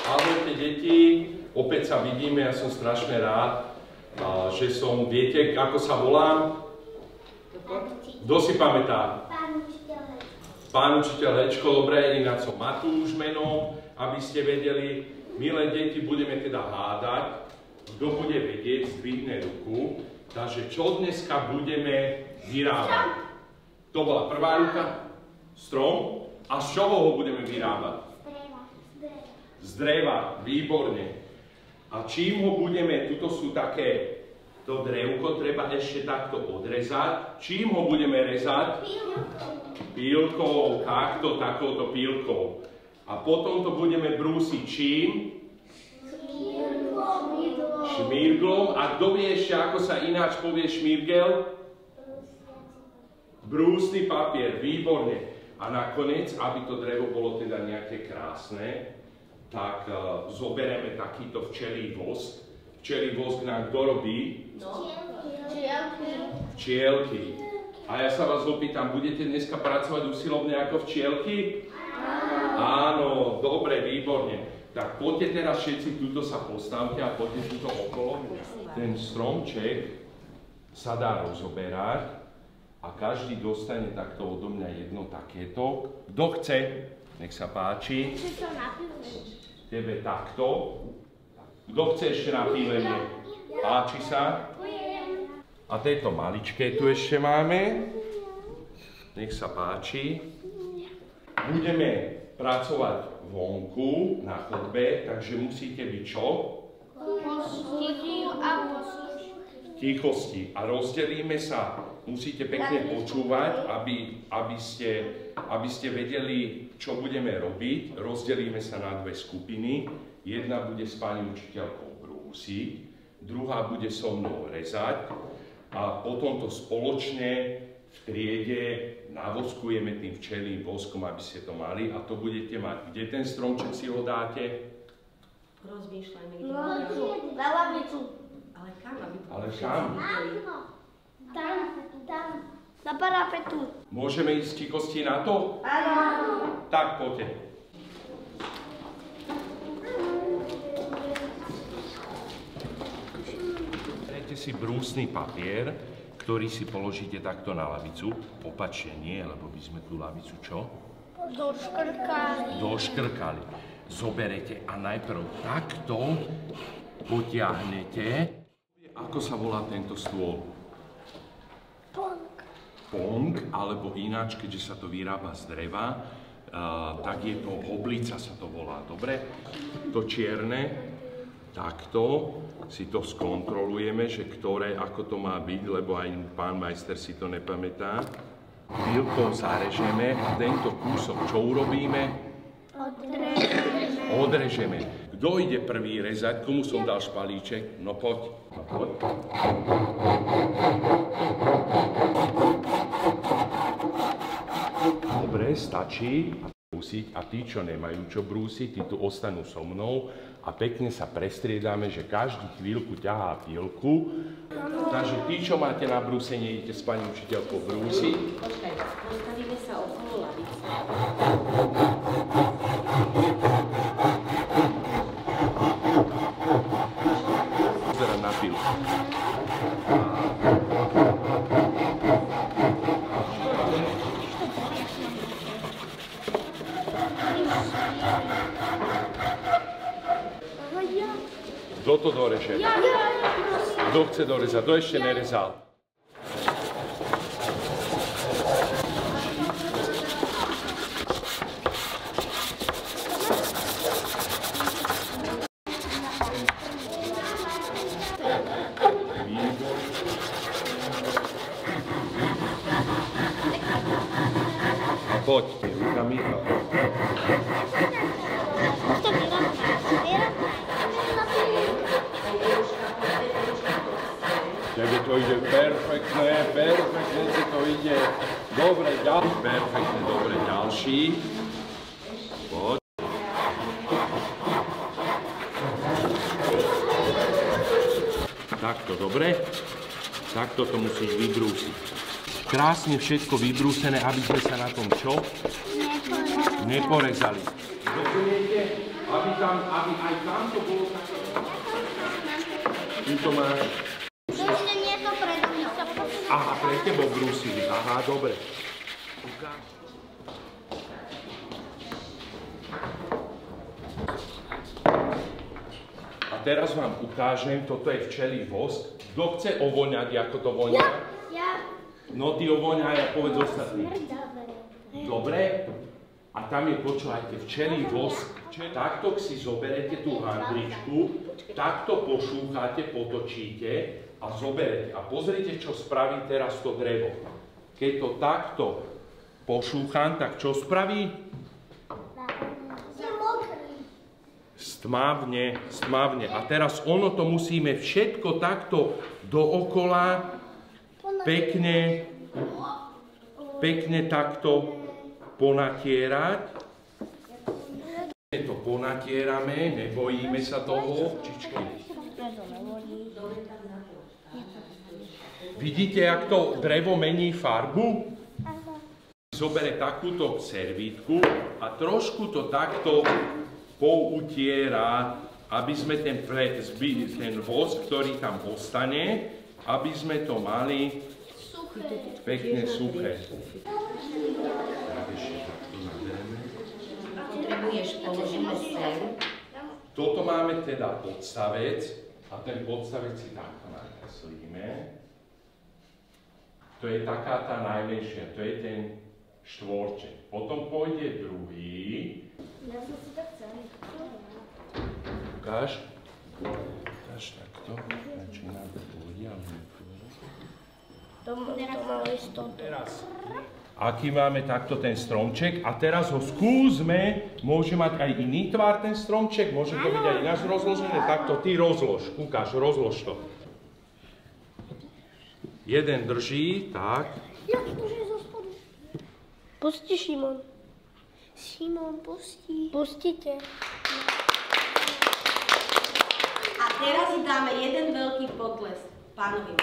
Ahojte deti, opäť sa vidíme, ja som strašne rád, že som, viete, ako sa volám? Kto si pamätá? Pán učiteľ Hečko, dobre, ináč som Matúš menom, aby ste vedeli. Milé deti, budeme teda hádať, kto bude vedieť, zdvihne ruku. Takže čo dneska budeme vyrábať? To bola prvá ruka? Strom. A z čoho ho budeme vyrábať? Z dreva, výborne. A čím ho budeme, tuto sú také, to drevko treba ešte takto odrezať. Čím ho budeme rezať? Pílkou, takto, takouto pílkou. A potom to budeme brúsiť čím? Šmirglom. A kto vie ešte, ako sa ináč povie šmirgel? Brúsny papier, výborne. A nakoniec, aby to drevo bolo teda nejaké krásne, tak zoberieme takýto včelí vosk. Včelí vosk nám kto robí? Včielky. A ja sa vás opýtam, budete dneska pracovať usilovne ako včielky? Áno, dobre, výborne. Tak poďte teraz všetci tuto sa postavte a poďte tuto okolo. Ten stromček sa dá rozoberať a každý dostane takto odo mňa jedno takéto. Kto chce? Nech sa páči. Tebe takto. Kto chce ešte na pílenie? Páči sa? A tieto maličké tu ešte máme. Nech sa páči. Budeme pracovať vonku, na chodbe, takže musíte byť čo? Tichosti. A rozdelíme sa. Musíte pekne počúvať, aby ste vedeli, čo budeme robiť. Rozdelíme sa na dve skupiny. Jedna bude s pani učiteľkou brúsiť, druhá bude so mnou rezať a potom to spoločne v triede navoskujeme tým včelým voskom, aby ste to mali a to budete mať. Kde ten stromček si ho dáte? Rozmýšľajme, kde ho dáme. Na lavicu. Ale kam? Ale kam? Tam. Na parapetu. Môžeme ísť tichosti na to? Áno. Tak poďte. Dajte si brúsny papier, ktorý si položíte takto na lavicu. Opačne nie, lebo by sme tú lavicu čo? Doškrkali. Zoberete a najprv takto potiahnete. Ako sa volá tento stôl? Pong, alebo ináč, keďže sa to vyrába z dreva, tak je to hoblica, sa to volá, dobre? To čierne, takto si to skontrolujeme, že ktoré, ako to má byť, lebo aj pán majster si to nepamätá. Pílkou zarežeme a tento kúsok čo urobíme? Odrežeme. Kto ide prvý rezať? Komu som dal špalíček? No poď. No poď. Dobre, stačí. Brúsiť. A tí, čo nemajú čo brúsiť, tí tu ostanú so mnou a pekne sa prestriedame, že každý chvíľku ťahá pílku. Takže tí, čo máte na brúsenie, idete s pani učiteľkou brúsiť. Počkaj, postavíme sa okolo lavice. Pozerať na pílku. Kto to doreže? Kto chce dorezať? Kto ešte nerezal? A poďte rukami. Tebe to ide perfektne ti to ide. Dobre, ďalší. Perfektne, dobre, ďalší. Poď. Takto, dobre. Takto to musíš vybrúsiť. Krásne všetko vybrúsené, aby sme sa na tom čo? neporezali. Rozumiete? Aby aj tam to bolo také. Tu to máš. To ešte nie je to predo mňa. Aha, pre tebou brúsili. Aha, dobre. Ukáž. A teraz vám ukážem, toto je včelí vosk. Kto chce ovoňať, ako to vonia? Ja. No ty ovoňaj a povedz ostatní. Dobre? A tam je, počúvajte, včelí vosk. Takto si zoberete tú handričku, takto pošúchate, potočíte a zoberete. A pozrite, čo spraví teraz to drevo. Keď to takto pošúcham, tak čo spraví? Stmavne. A teraz ono to musíme všetko takto dookola pekne takto ponatierať. To ponatierame, nebojíme sa toho. Vidíte, jak to drevo mení farbu? Zobere takúto servítku a trošku to takto poutiera, aby sme ten vosk, ktorý tam ostane, aby sme to mali pekne suché. Potrebuješ položíme sem. Toto máme teda podstavec a ten podstavec si takto nakreslíme. To je taká tá najmenšia, to je ten štvorček. Potom pôjde druhý. Ja som si to chcel. Ukáž takto. Začínam to pôjde, ale To malo isto. teraz. Aký máme takto ten stromček a teraz ho skúsme, môže mať aj iný tvar ten stromček, môže to byť aj ináč rozložené, takto ty rozlož, ukáž, rozlož to. Jeden drží, tak. Ja, už je zo spodu. Pusti, Šimon. Šimon, pusti. Pustite. A teraz si dáme jeden veľký potlesk pánovi.